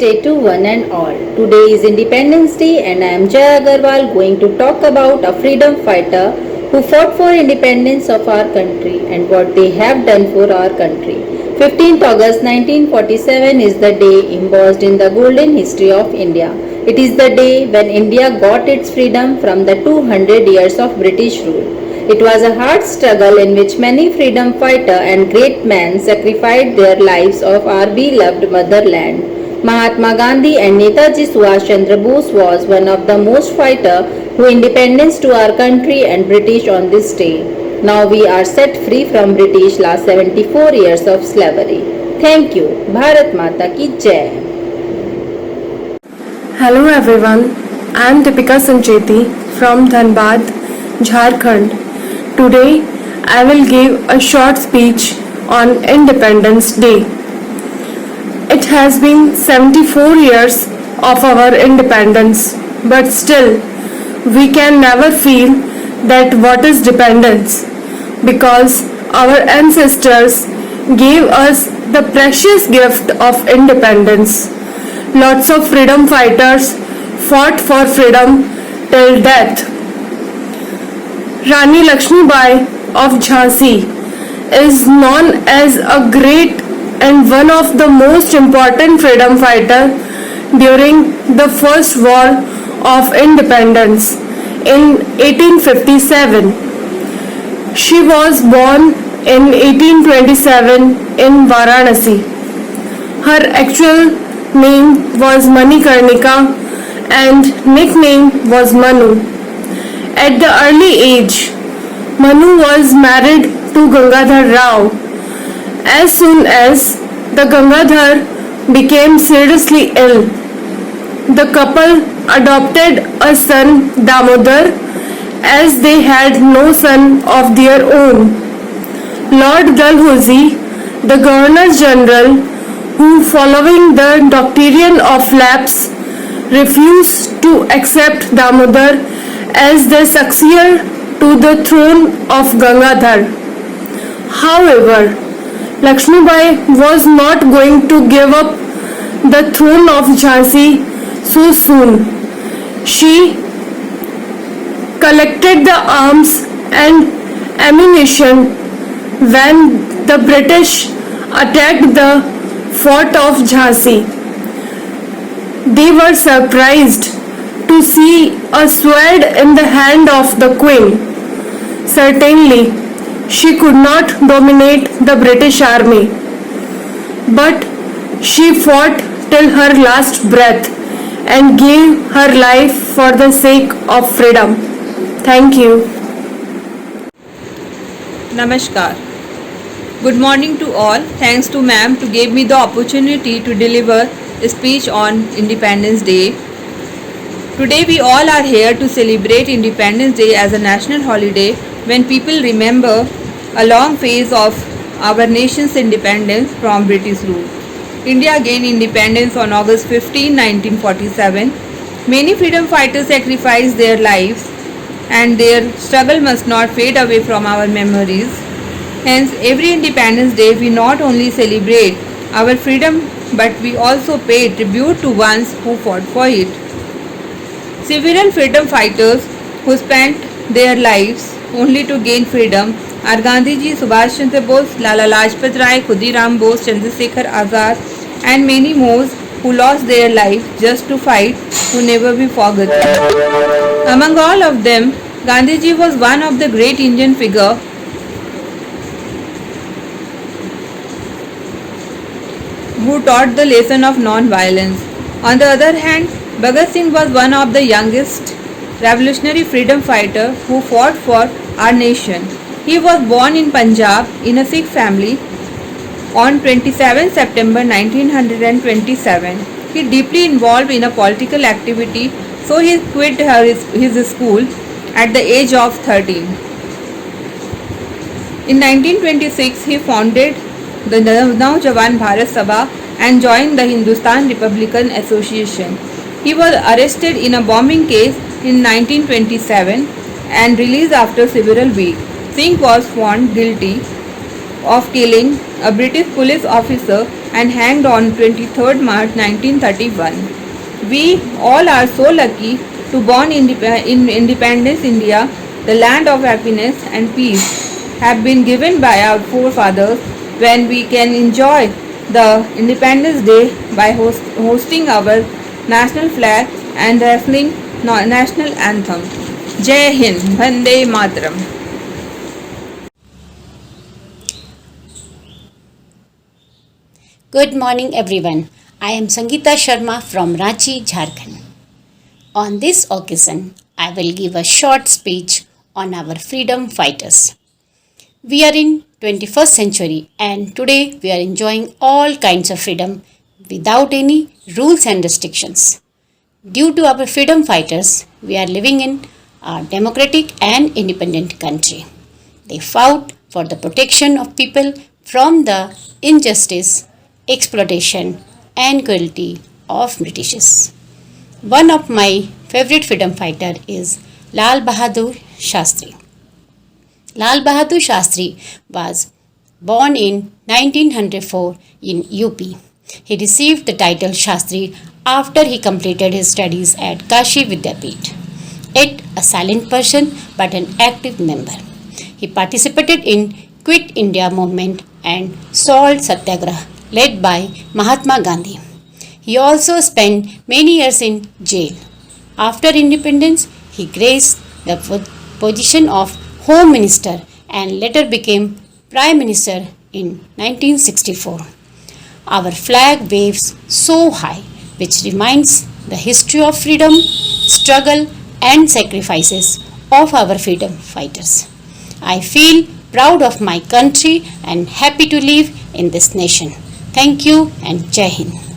Namaste to one and all. Today is Independence Day and I am Jaya Agarwal going to talk about a freedom fighter who fought for independence of our country and what they have done for our country. 15th August 1947 is the day embossed in the golden history of India. It is the day when India got its freedom from the 200 years of British rule. It was a hard struggle in which many freedom fighters and great men sacrificed their lives of our beloved motherland. Mahatma Gandhi and Netaji Subhash Chandra Bose was one of the most fighters who independence to our country and British on this day. Now we are set free from British last 74 years of slavery. Thank you. Bharat Mata ki Jai. Hello everyone, I am Deepika Sancheti from Dhanbad, Jharkhand. Today I will give a short speech on Independence Day. It has been 74 years of our independence, but still we can never feel that what is dependence, because our ancestors gave us the precious gift of independence. Lots of freedom fighters fought for freedom till death. Rani Lakshmibai of Jhansi is known as a great and one of the most important freedom fighter during the First War of Independence in 1857. She was born in 1827 in Varanasi. Her actual name was Manikarnika and nickname was Manu. At the early age, Manu was married to Gangadhar Rao. As soon as the Gangadhar became seriously ill, the couple adopted a son Damodar as they had no son of their own. Lord Dalhousie, the Governor General, who following the doctrine of lapse refused to accept Damodar as the successor to the throne of Gangadhar. However, Lakshmibai was not going to give up the throne of Jhansi so soon. She collected the arms and ammunition when the British attacked the fort of Jhansi. They were surprised to see a sword in the hand of the queen. Certainly, she could not dominate the British army, but she fought till her last breath and gave her life for the sake of freedom. Thank you. Namaskar. Good morning to all. Thanks to ma'am to give me the opportunity to deliver a speech on Independence Day. Today we all are here to celebrate Independence Day as a national holiday when people remember a long phase of our nation's independence from British rule. India gained independence on August 15, 1947. Many freedom fighters sacrificed their lives and their struggle must not fade away from our memories. Hence, every Independence Day we not only celebrate our freedom but we also pay tribute to ones who fought for it. Several freedom fighters who spent their lives only to gain freedom are Gandhiji, Subhash Chandra Bose, Lala Lajpat Rai, Khudiram Bose, Chandrasekhar Azad and many more who lost their life just to fight will never be forgotten. Among all of them, Gandhiji was one of the great Indian figure who taught the lesson of non-violence. On the other hand, Bhagat Singh was one of the youngest revolutionary freedom fighter who fought for our nation. He was born in Punjab in a Sikh family on 27 September 1927. He deeply involved in a political activity, so he quit his school at the age of 13. In 1926, he founded the Naujawan Bharat Sabha and joined the Hindustan Republican Association. He was arrested in a bombing case in 1927 and released after several weeks. Singh was found guilty of killing a British police officer and hanged on 23rd March 1931. We all are so lucky to born in Independence India, the land of happiness and peace, have been given by our forefathers, when we can enjoy the Independence Day by hosting our national flag and wrestling national anthem. Jai Hind, Vande Mataram. Good morning everyone. I am Sangeeta Sharma from Ranchi, Jharkhand. On this occasion, I will give a short speech on our freedom fighters. We are in 21st century and today we are enjoying all kinds of freedom without any rules and restrictions. Due to our freedom fighters, we are living in a democratic and independent country. They fought for the protection of people from the injustice, exploitation and cruelty of Britishers. One of my favorite freedom fighter is Lal Bahadur Shastri. Lal Bahadur Shastri was born in 1904 in UP. He received the title Shastri after he completed his studies at Kashi Vidyapith. Yet a silent person but an active member. He participated in Quit India movement and Salt Satyagraha led by Mahatma Gandhi. He also spent many years in jail. After independence, he graced the position of Home Minister and later became Prime Minister in 1964. Our flag waves so high, which reminds the history of freedom, struggle and sacrifices of our freedom fighters. I feel proud of my country and happy to live in this nation. Thank you and Jai Hind.